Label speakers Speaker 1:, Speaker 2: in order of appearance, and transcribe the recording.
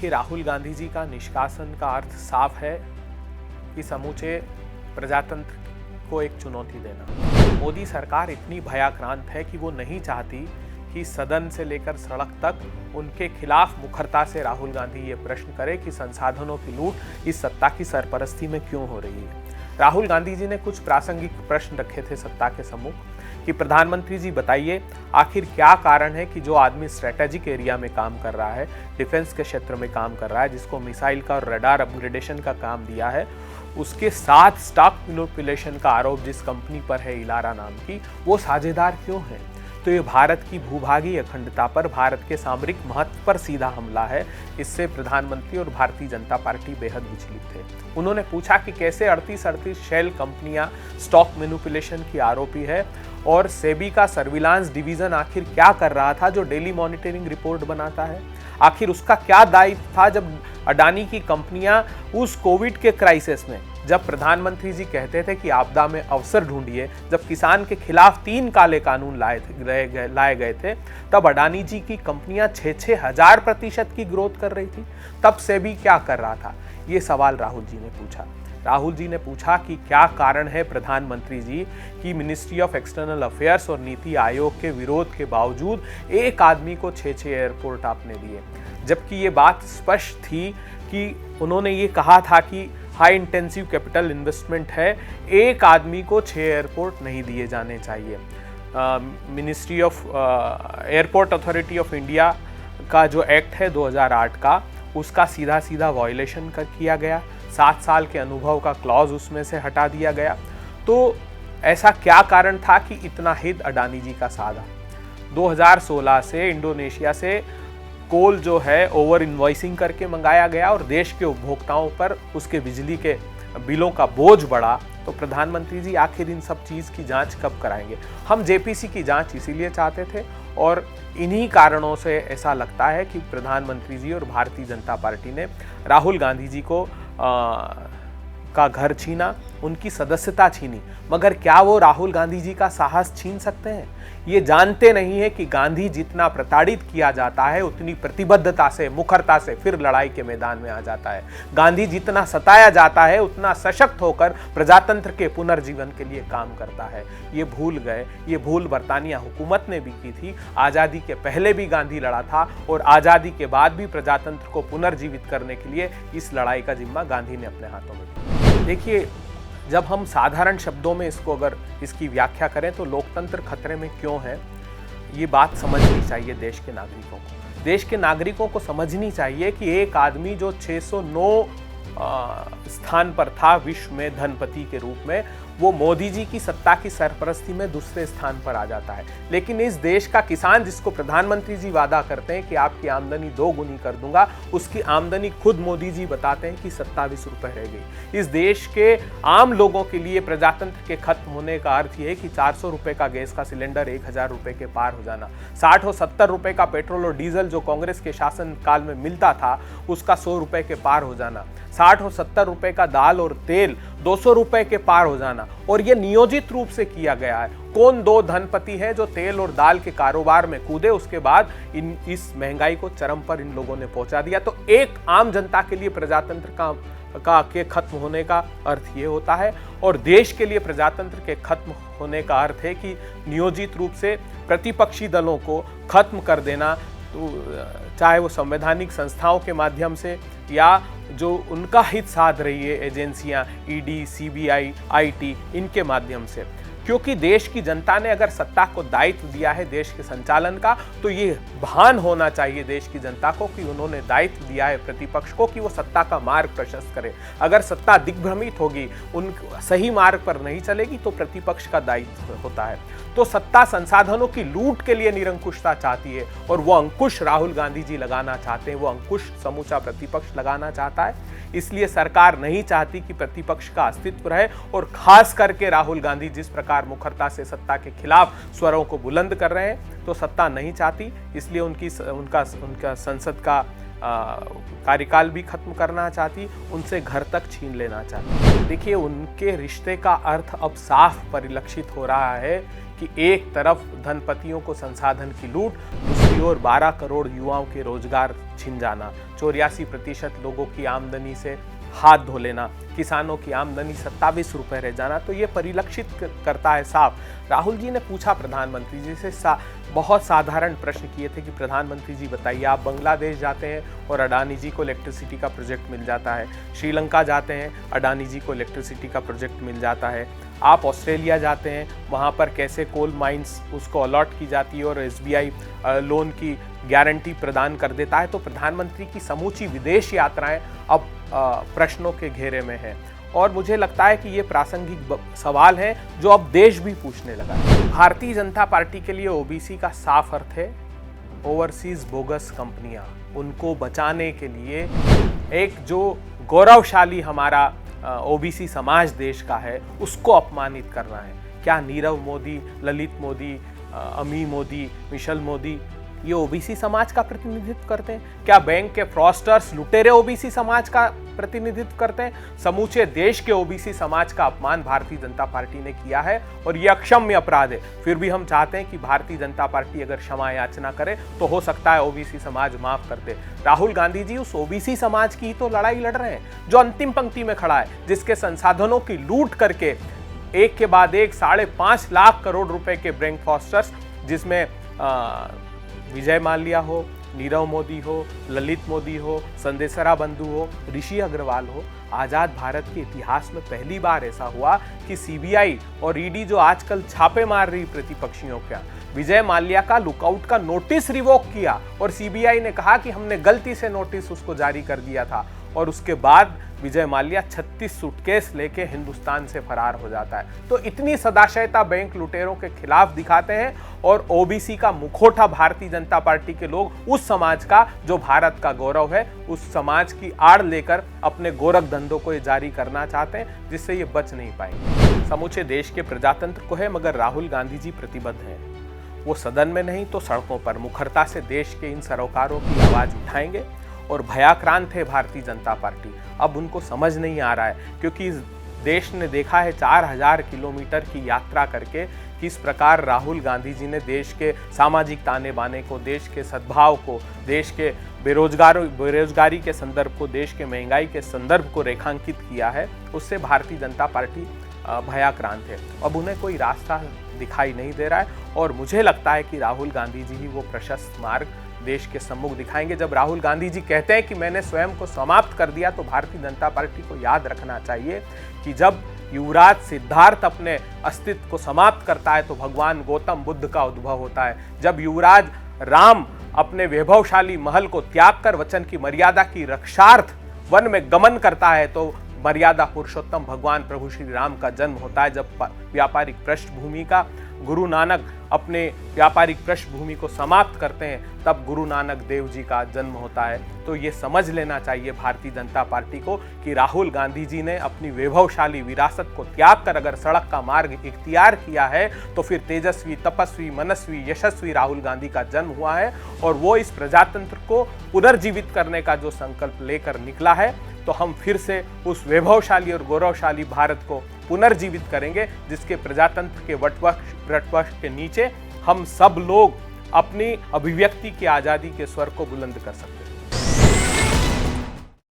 Speaker 1: देखिए, राहुल गांधी जी का निष्कासन का अर्थ साफ है कि समूचे प्रजातंत्र को एक चुनौती देना। मोदी सरकार इतनी भयाक्रांत है कि वो नहीं चाहती कि सदन से लेकर सड़क तक उनके खिलाफ मुखरता से राहुल गांधी ये प्रश्न करे कि संसाधनों की लूट इस सत्ता की सरपरस्ती में क्यों हो रही है। राहुल गांधी जी ने कुछ प्रासंगिक प्रश्न रखे थे सत्ता के सम्मुख कि प्रधानमंत्री जी बताइए, आखिर क्या कारण है कि जो आदमी स्ट्रेटेजिक एरिया में काम कर रहा है, डिफेंस के क्षेत्र में काम कर रहा है, जिसको मिसाइल का और रडार अपग्रेडेशन का काम दिया है, उसके साथ स्टॉक मैनिपुलेशन का आरोप जिस कंपनी पर है, इलारा नाम की, वो साझेदार क्यों है। तो ये भारत की भूभागीय अखंडता पर, भारत के सामरिक महत्व पर सीधा हमला है। इससे प्रधानमंत्री और भारतीय जनता पार्टी बेहद विचलित थे। उन्होंने पूछा कि कैसे 38 शेल कंपनियां स्टॉक मैनिपुलेशन की आरोपी है और सेबी का सर्विलांस डिवीजन आखिर क्या कर रहा था जो डेली मॉनिटरिंग रिपोर्ट बनाता है। आखिर उसका क्या दायित्व था जब अडानी की कंपनियां उस कोविड के क्राइसिस में, जब प्रधानमंत्री जी कहते थे कि आपदा में अवसर ढूंढिए, जब किसान के खिलाफ 3 काले कानून लाए गए थे, तब अडानी जी की कंपनियां 6,000% की ग्रोथ कर रही थी। तब सेबी क्या कर रहा था, ये सवाल राहुल जी ने पूछा। राहुल जी ने पूछा कि क्या कारण है प्रधानमंत्री जी कि मिनिस्ट्री ऑफ एक्सटर्नल अफेयर्स और नीति आयोग के विरोध के बावजूद एक आदमी को 6 एयरपोर्ट आपने दिए, जबकि ये बात स्पष्ट थी कि उन्होंने ये कहा था कि हाई इंटेंसिव कैपिटल इन्वेस्टमेंट है, एक आदमी को 6 एयरपोर्ट नहीं दिए जाने चाहिए। Ministry of airport authority of India का जो एक्ट है 2008 का, उसका सीधा वायलेशन किया गया। 7 साल के अनुभव का क्लॉज उसमें से हटा दिया गया। तो ऐसा क्या कारण था कि इतना हित अडानी जी का साधा। 2016 से इंडोनेशिया से कोल जो है ओवर इन्वॉइसिंग करके मंगाया गया और देश के उपभोक्ताओं पर उसके बिजली के बिलों का बोझ बढ़ा। तो प्रधानमंत्री जी आखिर इन सब चीज़ की जांच कब कराएंगे। हम जेपीसी की जांच इसीलिए चाहते थे और इन्हीं कारणों से ऐसा लगता है कि प्रधानमंत्री जी और भारतीय जनता पार्टी ने राहुल गांधी जी को का घर छीना, उनकी सदस्यता छीनी, मगर क्या वो राहुल गांधी जी का साहस छीन सकते हैं। ये जानते नहीं है कि गांधी जितना प्रताड़ित किया जाता है उतनी प्रतिबद्धता से, मुखरता से फिर लड़ाई के मैदान में आ जाता है। गांधी जितना सताया जाता है उतना सशक्त होकर प्रजातंत्र के पुनर्जीवन के लिए काम करता है। ये भूल गए। ये भूल बरतानिया हुकूमत ने भी की थी। आज़ादी के पहले भी गांधी लड़ा था और आज़ादी के बाद भी प्रजातंत्र को पुनर्जीवित करने के लिए इस लड़ाई का जिम्मा गांधी ने अपने हाथों में लिया। देखिए, जब हम साधारण शब्दों में अगर इसकी व्याख्या करें तो लोकतंत्र खतरे में क्यों है, ये बात समझनी चाहिए देश के नागरिकों को। देश के नागरिकों को समझनी चाहिए कि एक आदमी जो 609 स्थान पर था विश्व में धनपति के रूप में, वो मोदी जी की सत्ता की सरपरस्ती में दूसरे स्थान पर आ जाता है। लेकिन इस देश का किसान, जिसको प्रधानमंत्री जी वादा करते हैं कि आपकी आमदनी 2 गुनी कर दूंगा, उसकी आमदनी खुद मोदी जी बताते हैं कि 27 रुपए रह गई। इस देश के आम लोगों के लिए प्रजातंत्र के खत्म होने का अर्थ ये है कि 400 रुपए का गैस का सिलेंडर 1000 रुपए के पार हो जाना, 60 और 70 रुपए का पेट्रोल और डीजल जो कांग्रेस के शासन काल में मिलता था उसका 100 रुपए के पार हो जाना, 60 और 70 रुपए का दाल और तेल 200 रुपए के पार हो जाना। और यह नियोजित रूप से किया गया है। कौन 2 धनपति है जो तेल और दाल के कारोबार में कूदे, उसके बाद इस महंगाई को चरम पर इन लोगों ने पहुंचा दिया। तो एक आम जनता के लिए प्रजातंत्र के खत्म होने का अर्थ ये होता है और देश के लिए प्रजातंत्र के खत्म होने का अर्थ है कि नियोजित रूप से प्रतिपक्षी दलों को खत्म कर देना, तो चाहे वो संवैधानिक संस्थाओं के माध्यम से या जो उनका हित साध रही है एजेंसियां, ईडी, सीबीआई, आईटी, इनके माध्यम से। क्योंकि देश की जनता ने अगर सत्ता को दायित्व दिया है देश के संचालन का, तो ये भान होना चाहिए देश की जनता को कि उन्होंने दायित्व दिया है प्रतिपक्ष को कि वो सत्ता का मार्ग प्रशस्त करे। अगर सत्ता दिग्भ्रमित होगी, उन सही मार्ग पर नहीं चलेगी, तो प्रतिपक्ष का दायित्व होता है। तो सत्ता संसाधनों की लूट के लिए निरंकुशता चाहती है और वो अंकुश राहुल गांधी जी लगाना चाहते हैं, वो अंकुश समूचा प्रतिपक्ष लगाना चाहता है। इसलिए सरकार नहीं चाहती कि प्रतिपक्ष का अस्तित्व रहे और खास करके राहुल गांधी जिस प्रकार मुखरता से सत्ता के खिलाफ स्वरों को बुलंद कर रहे हैं, तो सत्ता नहीं चाहती। इसलिए उनका संसद का कार्यकाल भी खत्म करना चाहती, उनसे घर तक छीन लेना चाहती। देखिए, उनके रिश्ते का अर्थ अब साफ परिलक्षित हो रहा है कि एक तरफ धनपतियों को संसाधन की लूट, दूसरी ओर 12 करोड़ युवाओं के रोजगार छिन जाना, 84% लोगों की आमदनी से हाथ धो लेना, किसानों की आमदनी 27 रुपए रह जाना। तो ये परिलक्षित करता है साफ। राहुल जी ने पूछा प्रधानमंत्री जी से बहुत साधारण प्रश्न किए थे कि प्रधानमंत्री जी बताइए, आप बांग्लादेश जाते हैं और अडानी जी को इलेक्ट्रिसिटी का प्रोजेक्ट मिल जाता है, श्रीलंका जाते हैं, अडानी जी को इलेक्ट्रिसिटी का प्रोजेक्ट मिल जाता है, आप ऑस्ट्रेलिया जाते हैं, वहाँ पर कैसे कोल माइंस उसको अलॉट की जाती है और SBI लोन की गारंटी प्रदान कर देता है। तो प्रधानमंत्री की समूची विदेश यात्राएं अब प्रश्नों के घेरे में है और मुझे लगता है कि ये प्रासंगिक सवाल है जो अब देश भी पूछने लगा है। भारतीय जनता पार्टी के लिए OBC का साफ अर्थ है ओवरसीज बोगस कंपनियां, उनको बचाने के लिए एक जो गौरवशाली हमारा OBC समाज देश का है उसको अपमानित करना है। क्या नीरव मोदी, ललित मोदी, अमी मोदी, मिशेल मोदी ये OBC समाज का प्रतिनिधित्व करते हैं? क्या बैंक के फ्रॉस्टर्स, लुटेरे OBC समाज का प्रतिनिधित्व करते हैं? समूचे देश के OBC समाज का अपमान भारतीय जनता पार्टी ने किया है और ये अक्षम्य अपराध है। फिर भी हम चाहते हैं कि भारतीय जनता पार्टी अगर क्षमा याचना करे तो हो सकता है OBC समाज माफ कर दे। राहुल गांधी जी उस OBC समाज की तो लड़ाई लड़ रहे हैं जो अंतिम पंक्ति में खड़ा है, जिसके संसाधनों की लूट करके एक के बाद एक 5.5 लाख करोड़ रुपए के बैंक फ्रॉस्टर्स, जिसमें विजय माल्या हो, नीरव मोदी हो, ललित मोदी हो, संदेशरा बंधु हो, ऋषि अग्रवाल हो, आज़ाद भारत के इतिहास में पहली बार ऐसा हुआ कि CBI और ED जो आजकल छापे मार रही प्रतिपक्षियों का, विजय माल्या का लुकआउट का नोटिस रिवोक किया और CBI ने कहा कि हमने गलती से नोटिस उसको जारी कर दिया था और उसके बाद विजय माल्या 36 सूटकेस लेके हिंदुस्तान से फरार हो जाता है। तो इतनी सदाशयता बैंक लुटेरों के खिलाफ दिखाते हैं और OBC का मुखौटा भारतीय जनता पार्टी के लोग उस समाज का जो भारत का गौरव है, उस समाज की आड़ लेकर अपने गोरख धंधों को ये जारी करना चाहते हैं, जिससे ये बच नहीं पाएंगे। समूचे देश के प्रजातंत्र को है, मगर राहुल गांधी जी प्रतिबद्ध हैं। वो सदन में नहीं तो सड़कों पर मुखरता से देश के इन सरोकारों की आवाज उठाएंगे और भयाक्रांत है भारतीय जनता पार्टी। अब उनको समझ नहीं आ रहा है, क्योंकि इस देश ने देखा है 4000 किलोमीटर की यात्रा करके किस प्रकार राहुल गांधी जी ने देश के सामाजिक ताने बाने को, देश के सद्भाव को, देश के बेरोजगारी के संदर्भ को, देश के महंगाई के संदर्भ को रेखांकित किया है। उससे भारतीय जनता पार्टी भयाक्रांत है। अब उन्हें कोई रास्ता दिखाई नहीं दे रहा है और मुझे लगता है कि राहुल गांधी जी ही वो प्रशस्त मार्ग देश के सम्मुख दिखाएंगे। जब राहुल गांधी जी कहते हैं कि मैंने स्वयं को समाप्त कर दिया, तो भारतीय जनता पार्टी को याद रखना चाहिए कि जब युवराज सिद्धार्थ अपने अस्तित्व को समाप्त करता है तो भगवान गौतम बुद्ध का उद्भव होता है। जब युवराज राम अपने वैभवशाली महल को त्याग कर वचन की मर्यादा की रक्षार्थ वन में गमन करता है तो मर्यादा पुरुषोत्तम भगवान प्रभु श्री राम का जन्म होता है। जब व्यापारिक पृष्ठभूमि का गुरु नानक अपने व्यापारिक पृष्ठभूमि को समाप्त करते हैं, तब गुरु नानक देव जी का जन्म होता है। तो ये समझ लेना चाहिए भारतीय जनता पार्टी को कि राहुल गांधी जी ने अपनी वैभवशाली विरासत को त्याग कर अगर सड़क का मार्ग इख्तियार किया है तो फिर तेजस्वी, तपस्वी, मनस्वी, यशस्वी राहुल गांधी का जन्म हुआ है और वो इस प्रजातंत्र को पुनर्जीवित करने का जो संकल्प लेकर निकला है, तो हम फिर से उस वैभवशाली और गौरवशाली भारत को पुनर्जीवित करेंगे, जिसके प्रजातंत्र के वटवृक्ष के नीचे हम सब लोग अपनी अभिव्यक्ति की आज़ादी के स्वर को बुलंद कर सकते हैं।